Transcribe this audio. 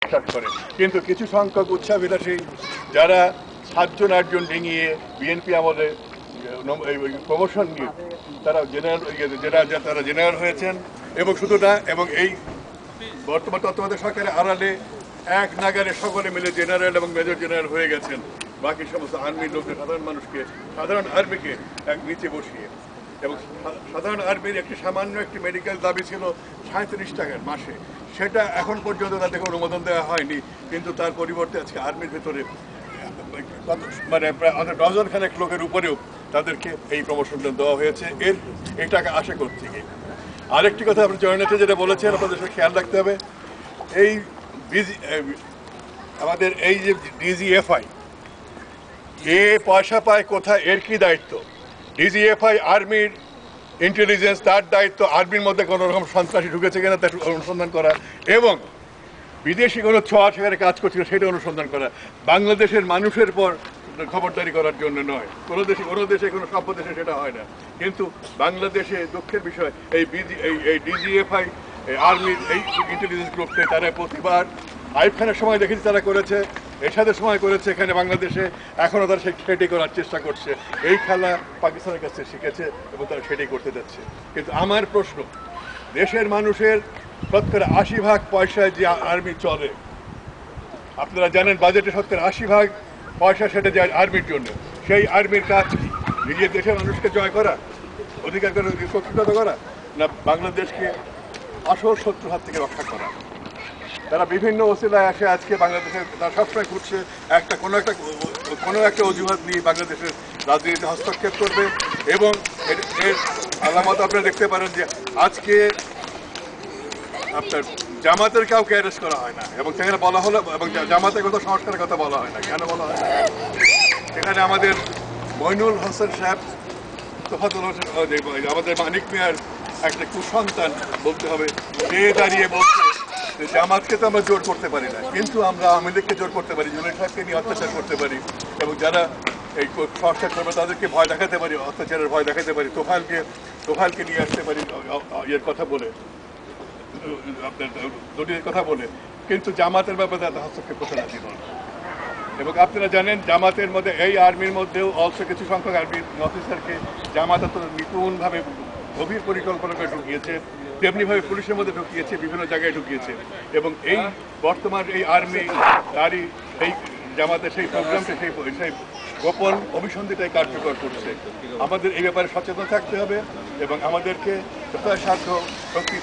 বিশ্বাস করে। কিন্তু কিছু সংখ্যক উচ্চাভিলাষী যারা 7 জন 8 জন ডিঙিয়ে বিএনপি আমলে প্রমোশন নিয়ে তারা জেনারেল হয়েছেন। এবং শুধু না, এবং এই বর্তমান তত্ত্বাবধায়ক সরকারের আড়ালে এক নাগারে সকলে মিলে জেনারেল এবং মেজর জেনারেল হয়ে গেছেন। বাকি সমস্ত আর্মির লোকদের সাধারণ আর্মিকে এক নিচে বসিয়ে, এবং সাধারণ আর্মির সামান্য একটি মেডিকেল দাবি ছিল 37 টাকার মাসে, সেটা এখন পর্যন্ত তাদেরকে অনুমোদন দেওয়া হয়নি। কিন্তু তার পরিবর্তে আজকে আর্মির ভেতরে মানে প্রায় ডজন খানেক লোকের উপরেও তাদেরকে এই প্রমোশনটা দেওয়া হয়েছে। এই টাকা আশা করছি। আরেকটি কথা আপনি জয়নেতে যেটা বলেছেন, আপনাদের সাথে খেয়াল রাখতে হবে, এই আমাদের এই যে ডিজিএফআই এ পয়সা পায় কোথায়, এর কি দায়িত্ব? ডিজিএফআই আর্মির ইন্টেলিজেন্স, তার দায়িত্ব আর্মির মধ্যে কোনো রকম সন্ত্রাসী ঢুকেছে কিনা তার অনুসন্ধান করা, এবং বিদেশি কোনো ছোঁয়া সেখানে কাজ করছিল সেটা অনুসন্ধান করা। বাংলাদেশের মানুষের পর খবরদারি করার জন্য নয়। কোনো দেশে কোনো সভ্য দেশে সেটা হয় না। কিন্তু বাংলাদেশে দুঃখের বিষয় এই ডিজিএফআই আর্মির এই ইন্টেলিজেন্স গ্রুপকে তারা প্রতিবার আইয়ুব খানের সময় দেখেছি তারা করেছে, এরশাদের সময় করেছে এখানে বাংলাদেশে, এখনও তারা সেটাই করার চেষ্টা করছে। এই খেলা পাকিস্তানের কাছে শিখেছে এবং তারা সেটাই করতে যাচ্ছে। কিন্তু আমার প্রশ্ন, দেশের মানুষের শতকরা 80% পয়সায় যে আর্মি চলে, আপনারা জানেন বাজেটে শতকরা 80% পয়সা সেটা যায় আর্মির জন্য। সেই আর্মির কাজ কি? নিজের দেশের মানুষকে জয় করা, অধিকার করে শক্তিগত করা, না বাংলাদেশকে আসল শত্রুর হাত থেকে রক্ষা করা? তারা বিভিন্ন ওসিলায় আসে আজকে বাংলাদেশের, তারা সবসময় ঘুরছে কোনো একটা অজুহাত নিয়ে বাংলাদেশের রাজনীতিতে হস্তক্ষেপ করবে। এবং এর আলামত আপনারা দেখতে পারেন যে আজকে আপনার জামাতের কাউকে অ্যারেস্ট করা হয় না, এবং সেখানে বলা হলো, এবং জামাতের কথা সংস্কারের কথা বলা হয় না। কেন বলা হয় না? সেখানে আমাদের মইনুল হোসেন সাহেব, তোফাতুল হোসেন, আমাদের মানিক মিয়ার একটা কুসন্তান বলতে হবে, সে দাঁড়িয়ে বলছে যে জামাতকে তো আমরা জোর করতে পারি না, কিন্তু আমরা আওয়ামী লীগকে জোর করতে পারি, জুনাইদ সাহেবকে নিয়ে অত্যাচার করতে পারি, এবং যারা এই সংস্কার করবে তাদেরকে ভয় দেখাতে পারি, অত্যাচারের ভয় দেখাতে পারি, তোফাইলকে নিয়ে আসতে পারি ইয়ের কথা বলে, আপনার দলীয় কথা বলে। কিন্তু জামাতের ব্যাপারে তাদের হস্তক্ষেপ করতে রাজি নন। এবং আপনারা জানেন জামাতের মধ্যে, এই আর্মির মধ্যেও অলসো কিছু সংখ্যক আর্মির অফিসারকে জামাত এত নিপুণভাবে গভীর পরিকল্পনা করে ঢুকিয়েছে, তেমনিভাবে পুলিশের মধ্যে ঢুকিয়েছে, বিভিন্ন জায়গায় ঢুকিয়েছে। এবং এই বর্তমান এই আর্মি তারই এই জামাতের সেই প্রোগ্রামটা, সেই গোপন অভিসন্ধিটাই কার্যকর করছে। আমাদের এই ব্যাপারে সচেতন থাকতে হবে এবং আমাদেরকে যথাসাধ্য শক্তি